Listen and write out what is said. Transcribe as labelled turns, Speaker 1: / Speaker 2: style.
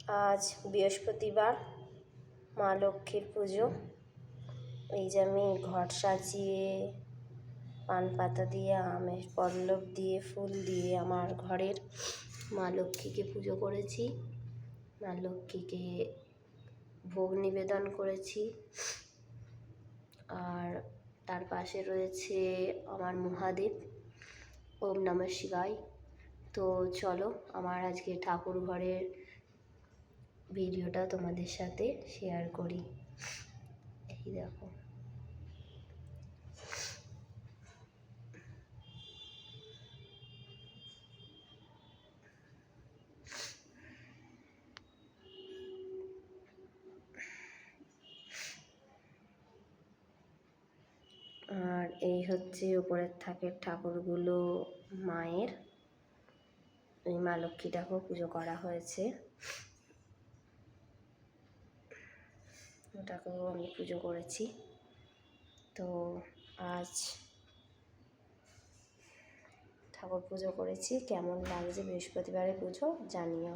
Speaker 1: আজ বৃহস্পতিবার, মা লক্ষ্মীর পুজো। এই যে আমি ঘট সাজিয়ে পান পাতা দিয়ে, আমের পল্লব দিয়ে, ফুল দিয়ে আমার ঘরের মা লক্ষ্মীকে পুজো করেছি। মা লক্ষ্মীকে ভোগ নিবেদন করেছি। আর তার পাশে রয়েছে আমার মহাদেব, ওম নমঃ শিবায়। তো চলো আমার আজকে ঠাকুর ঘরের ভিডিওটা তোমাদের সাথে শেয়ার করি। এই দেখো, আর এই হচ্ছে উপরের থাকের ঠাকুরগুলো মায়ের। এই মা লক্ষ্মীটাকেও পুজো করা হয়েছে, ওটাকেও আমি পুজো করেছি। তো আজ ঠাকুর পুজো করেছি, কেমন লাগছে বৃহস্পতিবারের পুজো জানিও।